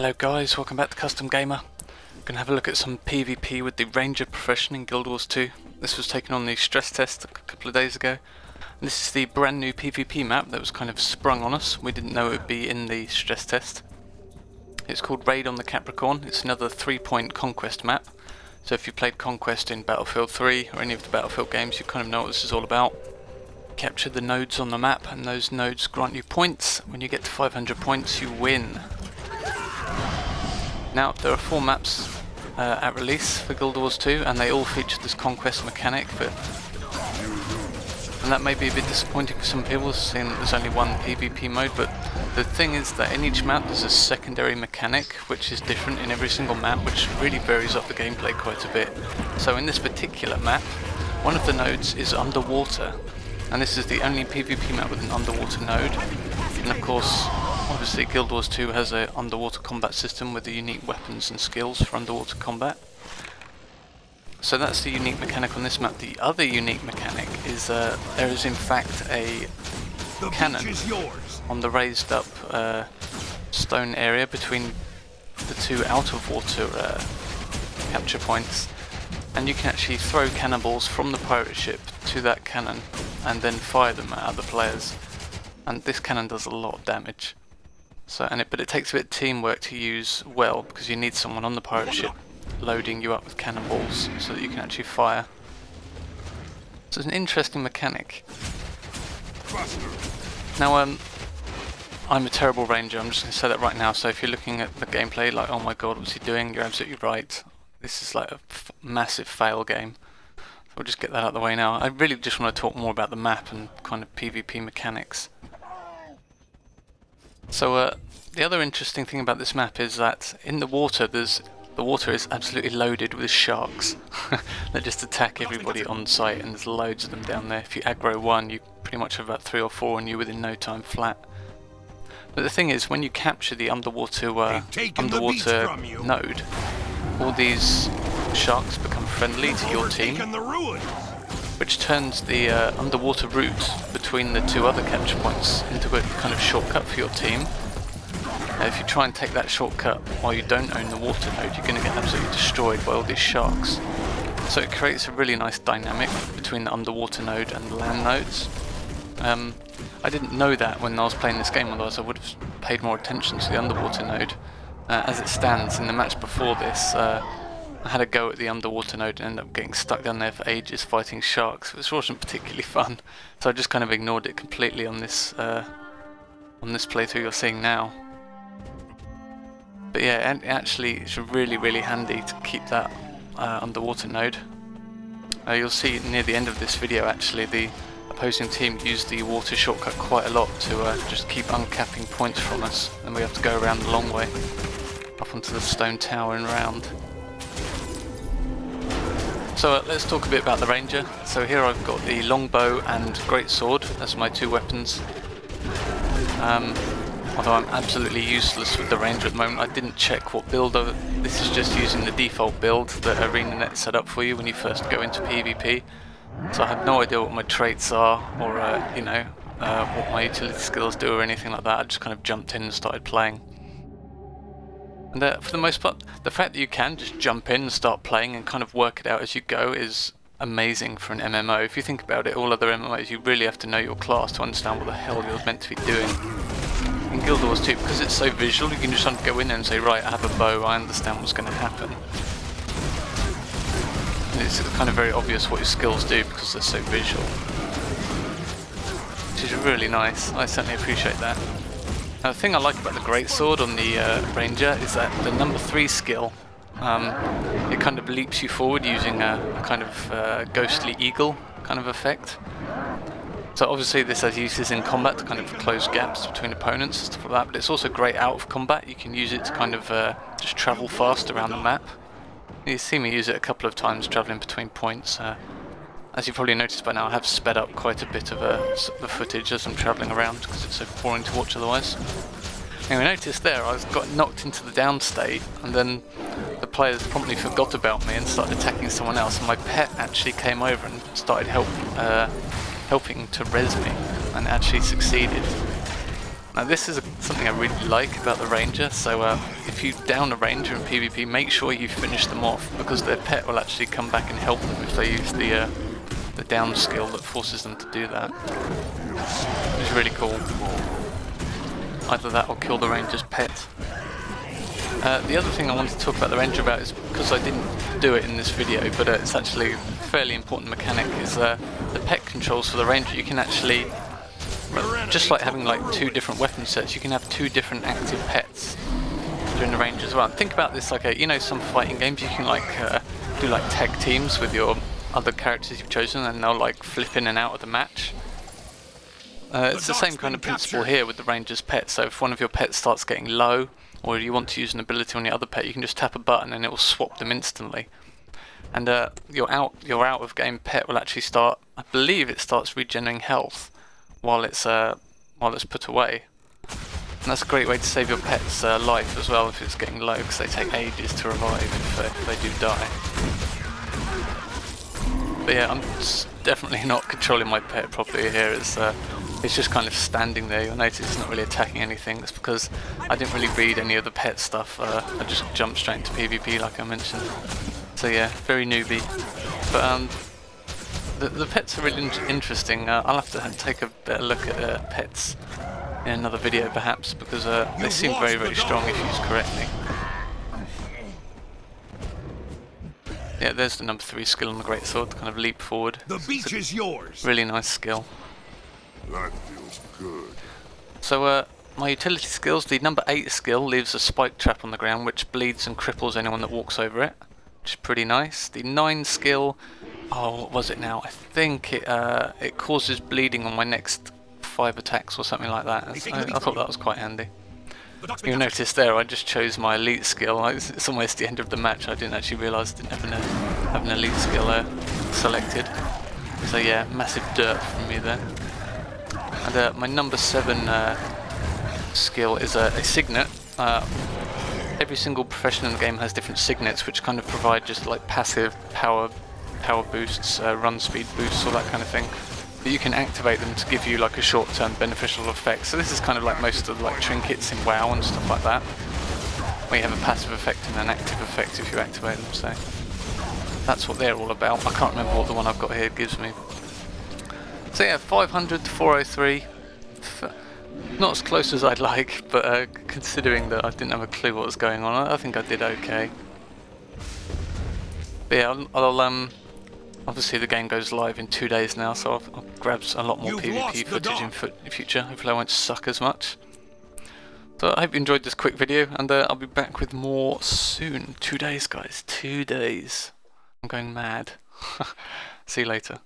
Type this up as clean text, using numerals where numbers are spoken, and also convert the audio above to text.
Hello guys, welcome back to Custom Gamer. I'm going to have a look at some PvP with the Ranger Profession in Guild Wars 2. This was taken on the stress test a couple of days ago. And this is the brand new PvP map that was kind of sprung on us. We didn't know it would be in the stress test. It's called Raid on the Capricorn. It's another 3-point conquest map. So if you played Conquest in Battlefield 3 or any of the Battlefield games, you kind of know what this is all about. Capture the nodes on the map and those nodes grant you points. When you get to 500 points you win. Now, there are 4 maps at release for Guild Wars 2 and they all feature this conquest mechanic, and that may be a bit disappointing for some people seeing that there's only one PvP mode, but the thing is that in each map there's a secondary mechanic which is different in every single map, which really varies up the gameplay quite a bit. So in this particular map, one of the nodes is underwater, and this is the only PvP map with an underwater node, and of course obviously Guild Wars 2 has an underwater combat system with the unique weapons and skills for underwater combat. So that's the unique mechanic on this map. The other unique mechanic is there is in fact a cannon on the raised up stone area between the 2 out of water capture points, and you can actually throw cannonballs from the pirate ship to that cannon and then fire them at other players, and this cannon does a lot of damage. But it takes a bit of teamwork to use well, because you need someone on the pirate ship loading you up with cannonballs so that you can actually fire. So it's an interesting mechanic. Now I'm a terrible ranger, I'm just going to say that right now, so if you're looking at the gameplay like, oh my god, what's he doing, you're absolutely right. This is like a massive fail game. So we'll just get that out of the way now. I really just want to talk more about the map and kind of PvP mechanics. So the other interesting thing about this map is that in the water, the water is absolutely loaded with sharks. They just attack everybody on site, and there's loads of them down there. If you aggro one, you pretty much have about 3 or 4 on you within no time flat. But the thing is, when you capture the underwater node, all these sharks become friendly to your team, which turns the underwater route between the 2 other capture points into a kind of shortcut for your team. If you try and take that shortcut while you don't own the water node, you're going to get absolutely destroyed by all these sharks. So it creates a really nice dynamic between the underwater node and the land nodes. I didn't know that when I was playing this game, otherwise I would have paid more attention to the underwater node. As it stands, in the match before this, I had a go at the underwater node and ended up getting stuck down there for ages fighting sharks, which wasn't particularly fun. So I just kind of ignored it completely on this playthrough you're seeing now. But yeah, actually it's really handy to keep that underwater node. You'll see near the end of this video actually the opposing team used the water shortcut quite a lot to just keep uncapping points from us, and we have to go around the long way up onto the stone tower and round. So let's talk a bit about the Ranger. So here I've got the longbow and greatsword as my 2 weapons. Although I'm absolutely useless with the Ranger at the moment. I didn't check what build of it. This is just using the default build that ArenaNet set up for you when you first go into PvP. So I have no idea what my traits are, or what my utility skills do or anything like that. I just kind of jumped in and started playing. And for the most part, the fact that you can just jump in and start playing and kind of work it out as you go is amazing for an MMO. If you think about it, all other MMOs, you really have to know your class to understand what the hell you're meant to be doing. In Guild Wars 2, because it's so visual, you can just go in there and say, right, I have a bow, I understand what's going to happen. And it's kind of very obvious what your skills do because they're so visual. Which is really nice, I certainly appreciate that. Now, the thing I like about the greatsword on the Ranger is that the number 3 skill, it kind of leaps you forward using a kind of ghostly eagle kind of effect. So obviously this has uses in combat to kind of close gaps between opponents and stuff like that, but it's also great out of combat. You can use it to kind of just travel fast around the map. You see me use it a couple of times travelling between points. As you've probably noticed by now, I have sped up quite a bit of the footage as I'm travelling around because it's so boring to watch otherwise. Anyway, notice there I got knocked into the down state, and then the players promptly forgot about me and started attacking someone else, and my pet actually came over and started helping to res me, and actually succeeded. Now this is something I really like about the ranger, so if you down a ranger in PvP, make sure you finish them off, because their pet will actually come back and help them if they use the down skill that forces them to do that. Which is really cool. Either that or kill the ranger's pet. The other thing I wanted to talk about the ranger about is, because I didn't do it in this video, but it's actually a fairly important mechanic, is the pet controls for the ranger. You can actually, just like having like 2 different weapon sets, you can have 2 different active pets during the range as well. And think about this like you know, some fighting games you can like do like tag teams with your other characters you've chosen, and they'll like flip in and out of the match. It's the same kind of principle here with the ranger's pet. So if one of your pets starts getting low, or you want to use an ability on your other pet, you can just tap a button and it will swap them instantly. And your out of game pet will actually start, I believe it starts regenerating health while it's put away. And that's a great way to save your pet's life as well if it's getting low, because they take ages to revive if they do die. But yeah, I'm definitely not controlling my pet properly here. It's just kind of standing there. You'll notice it's not really attacking anything. That's because I didn't really read any of the pet stuff. I just jumped straight into PvP like I mentioned. So yeah, very newbie. But the pets are really interesting. I'll have to take a better look at pets in another video perhaps, because they seem very, very strong if used correctly. Yeah, there's the number 3 skill on the greatsword, the kind of leap forward. The beach is yours. Really nice skill. That feels good. So my utility skills, the number 8 skill leaves a spike trap on the ground which bleeds and cripples anyone that walks over it, which is pretty nice. The 9 skill, oh, what was it now? I think it causes bleeding on my next 5 attacks or something like that. I thought that was quite handy. You'll notice there I just chose my elite skill. It's almost the end of the match. I didn't actually realise I didn't have an elite skill selected. So yeah, massive dirt from me there. And my number 7 skill is a Signet. Every single profession in the game has different signets, which kind of provide just like passive power boosts, run speed boosts, all that kind of thing. But you can activate them to give you like a short-term beneficial effect. So this is kind of like most of the like trinkets in WoW and stuff like that, where you have a passive effect and an active effect if you activate them. So that's what they're all about. I can't remember what the one I've got here gives me. So yeah, 500 to 403. Not as close as I'd like, but considering that I didn't have a clue what was going on, I think I did okay. But yeah, I'll obviously the game goes live in 2 days now, so I'll grab a lot more PvP footage in future. Hopefully I won't suck as much. So I hope you enjoyed this quick video, and I'll be back with more soon. 2 days, guys. 2 days. I'm going mad. See you later.